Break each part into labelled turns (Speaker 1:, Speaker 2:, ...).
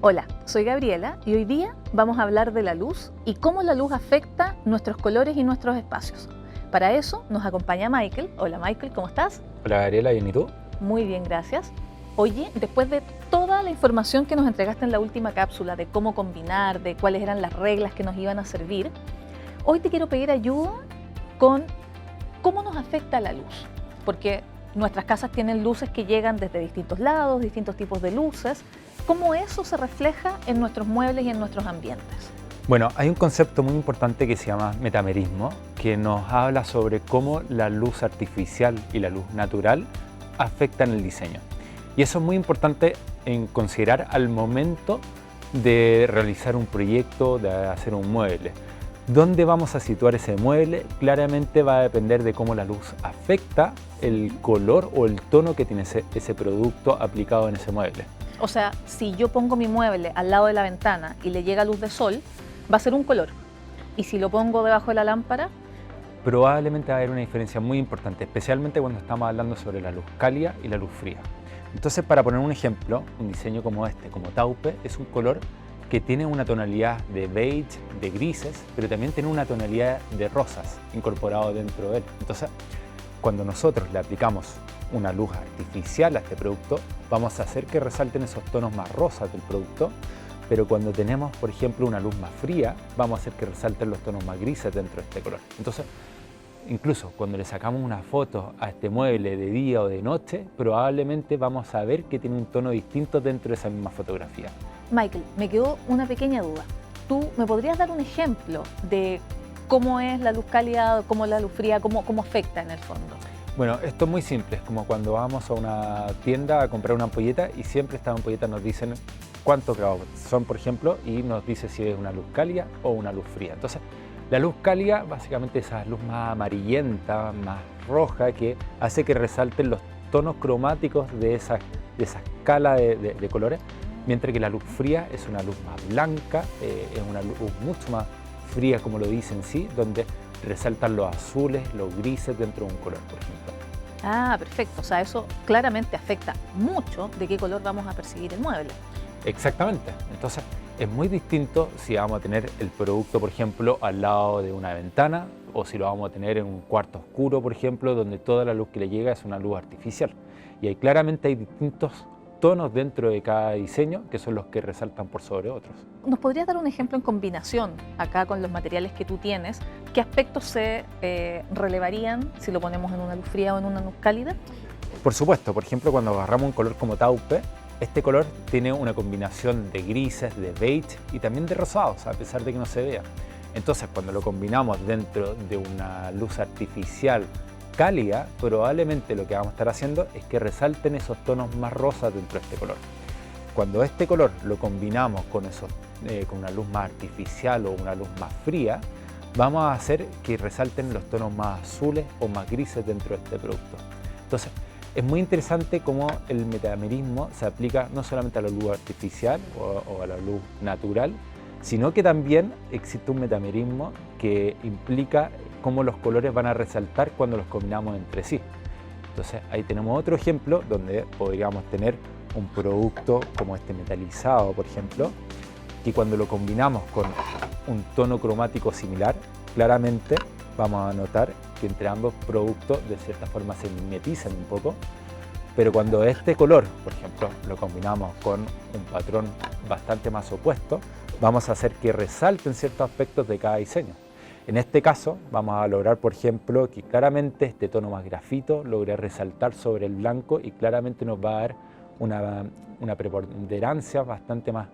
Speaker 1: Hola, soy Gabriela y hoy día vamos a hablar de la luz y cómo la luz afecta nuestros colores y nuestros espacios. Para eso nos acompaña Michael. Hola Michael, ¿cómo estás?
Speaker 2: Hola Gabriela, ¿bien y tú?
Speaker 1: Muy bien, gracias. Oye, después de toda la información que nos entregaste en la última cápsula de cómo combinar, de cuáles eran las reglas que nos iban a servir, hoy te quiero pedir ayuda con cómo nos afecta la luz. Porque nuestras casas tienen luces que llegan desde distintos lados, distintos tipos de luces. ¿Cómo eso se refleja en nuestros muebles y en nuestros ambientes?
Speaker 2: Bueno, hay un concepto muy importante que se llama metamerismo, que nos habla sobre cómo la luz artificial y la luz natural afectan el diseño. Y eso es muy importante en considerar al momento de realizar un proyecto, de hacer un mueble. ¿Dónde vamos a situar ese mueble? Claramente va a depender de cómo la luz afecta el color o el tono que tiene ese producto aplicado en ese mueble.
Speaker 1: O sea, si yo pongo mi mueble al lado de la ventana y le llega luz de sol, va a ser un color. Y si lo pongo debajo de la lámpara,
Speaker 2: probablemente va a haber una diferencia muy importante, especialmente cuando estamos hablando sobre la luz cálida y la luz fría. Entonces, para poner un ejemplo, un diseño como este, como taupe, es un color que tiene una tonalidad de beige, de grises, pero también tiene una tonalidad de rosas incorporado dentro de él. Entonces, cuando nosotros le aplicamos una luz artificial a este producto, vamos a hacer que resalten esos tonos más rosas del producto, pero cuando tenemos, por ejemplo, una luz más fría, vamos a hacer que resalten los tonos más grises dentro de este color. Entonces, incluso cuando le sacamos una foto a este mueble de día o de noche, probablemente vamos a ver que tiene un tono distinto dentro de esa misma fotografía.
Speaker 1: Michael, me quedó una pequeña duda. ¿Tú me podrías dar un ejemplo de cómo es la luz cálida, cómo la luz fría, cómo afecta en el fondo?
Speaker 2: Bueno, esto es muy simple, es como cuando vamos a una tienda a comprar una ampolleta y siempre estas ampolletas nos dicen cuántos grados son, por ejemplo, y nos dice si es una luz cálida o una luz fría. Entonces, la luz cálida básicamente es esa luz más amarillenta, más roja, que hace que resalten los tonos cromáticos de esa escala de colores, mientras que la luz fría es una luz más blanca, es una luz mucho más fría, como lo dice en sí, donde resaltan los azules, los grises dentro de un color, por ejemplo.
Speaker 1: Ah, perfecto. O sea, eso claramente afecta mucho de qué color vamos a percibir el mueble.
Speaker 2: Exactamente. Entonces, es muy distinto si vamos a tener el producto, por ejemplo, al lado de una ventana o si lo vamos a tener en un cuarto oscuro, por ejemplo, donde toda la luz que le llega es una luz artificial. Y ahí claramente hay distintos tonos dentro de cada diseño que son los que resaltan por sobre otros.
Speaker 1: ¿Nos podrías dar un ejemplo en combinación acá con los materiales que tú tienes? ¿Qué aspectos se relevarían si lo ponemos en una luz fría o en una luz cálida?
Speaker 2: Por supuesto, por ejemplo, cuando agarramos un color como taupe, este color tiene una combinación de grises, de beige y también de rosados, a pesar de que no se vea. Entonces, cuando lo combinamos dentro de una luz artificial cálida, probablemente lo que vamos a estar haciendo es que resalten esos tonos más rosas dentro de este color. Cuando este color lo combinamos con una luz más artificial o una luz más fría, vamos a hacer que resalten los tonos más azules o más grises dentro de este producto. Entonces, es muy interesante cómo el metamerismo se aplica no solamente a la luz artificial o a la luz natural, sino que también existe un metamerismo que implica cómo los colores van a resaltar cuando los combinamos entre sí. Entonces ahí tenemos otro ejemplo donde podríamos tener un producto como este metalizado, por ejemplo, y cuando lo combinamos con un tono cromático similar, claramente vamos a notar que entre ambos productos de cierta forma se mimetizan un poco, pero cuando este color, por ejemplo, lo combinamos con un patrón bastante más opuesto, vamos a hacer que resalten ciertos aspectos de cada diseño. En este caso vamos a lograr, por ejemplo, que claramente este tono más grafito logre resaltar sobre el blanco y claramente nos va a dar una preponderancia bastante más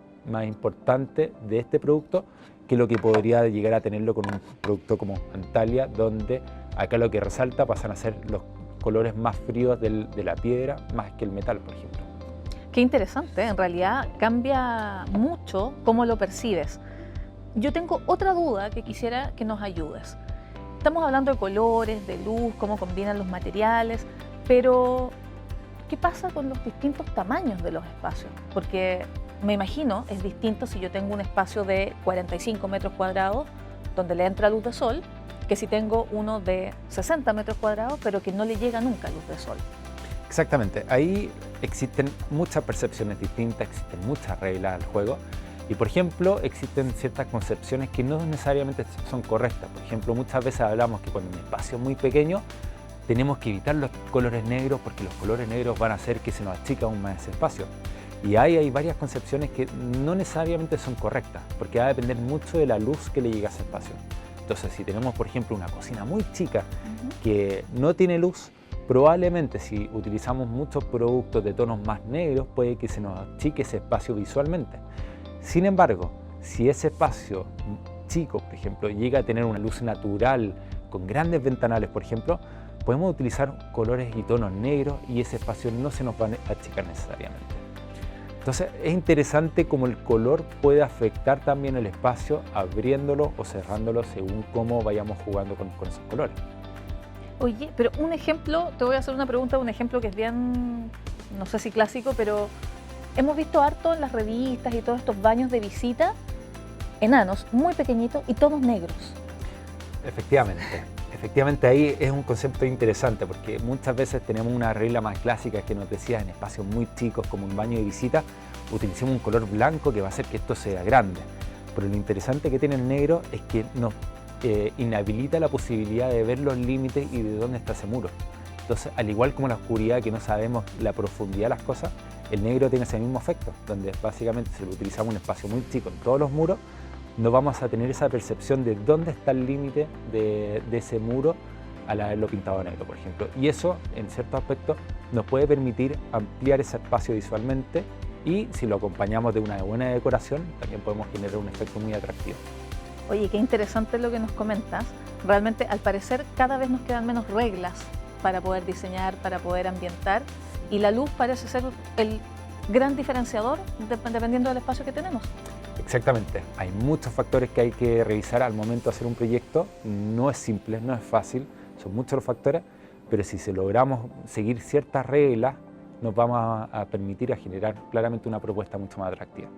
Speaker 2: importante de este producto que lo que podría llegar a tenerlo con un producto como Antalya, donde acá lo que resalta pasan a ser los colores más fríos de la piedra más que el metal, por ejemplo.
Speaker 1: Qué interesante, en realidad cambia mucho cómo lo percibes. Yo tengo otra duda que quisiera que nos ayudes. Estamos hablando de colores, de luz, cómo combinan los materiales, pero ¿qué pasa con los distintos tamaños de los espacios? Porque me imagino es distinto si yo tengo un espacio de 45 metros cuadrados donde le entra luz de sol que si tengo uno de 60 metros cuadrados pero que no le llega nunca luz de sol.
Speaker 2: Exactamente, ahí existen muchas percepciones distintas, existen muchas reglas al juego y, por ejemplo, existen ciertas concepciones que no necesariamente son correctas. Por ejemplo, muchas veces hablamos que cuando un espacio es muy pequeño tenemos que evitar los colores negros porque los colores negros van a hacer que se nos achique aún más ese espacio. Y hay varias concepciones que no necesariamente son correctas porque va a depender mucho de la luz que le llegue a ese espacio. Entonces, si tenemos, por ejemplo, una cocina muy chica que no tiene luz, probablemente si utilizamos muchos productos de tonos más negros puede que se nos achique ese espacio visualmente. Sin embargo, si ese espacio chico, por ejemplo, llega a tener una luz natural con grandes ventanales, por ejemplo, podemos utilizar colores y tonos negros y ese espacio no se nos va a achicar necesariamente. Entonces es interesante cómo el color puede afectar también el espacio, abriéndolo o cerrándolo según cómo vayamos jugando con esos colores.
Speaker 1: Oye, pero un ejemplo, te voy a hacer una pregunta, un ejemplo que es bien, no sé si clásico, pero hemos visto harto en las revistas y todos estos baños de visita, enanos, muy pequeñitos y todos negros.
Speaker 2: Efectivamente ahí es un concepto interesante porque muchas veces tenemos una regla más clásica que nos decía en espacios muy chicos como un baño de visita, utilicemos un color blanco que va a hacer que esto sea grande. Pero lo interesante que tiene el negro es que nos inhabilita la posibilidad de ver los límites y de dónde está ese muro. Entonces, al igual como la oscuridad, que no sabemos la profundidad de las cosas, el negro tiene ese mismo efecto, donde básicamente si lo utilizamos un espacio muy chico en todos los muros, no vamos a tener esa percepción de dónde está el límite de ese muro al haberlo pintado negro, por ejemplo. Y eso, en ciertos aspectos, nos puede permitir ampliar ese espacio visualmente y si lo acompañamos de una buena decoración, también podemos generar un efecto muy atractivo.
Speaker 1: Oye, qué interesante lo que nos comentas. Realmente, al parecer, cada vez nos quedan menos reglas para poder diseñar, para poder ambientar, y la luz parece ser el gran diferenciador dependiendo del espacio que tenemos.
Speaker 2: Exactamente, hay muchos factores que hay que revisar al momento de hacer un proyecto. No es simple, no es fácil, son muchos los factores, pero si se logramos seguir ciertas reglas, nos vamos a permitir generar claramente una propuesta mucho más atractiva.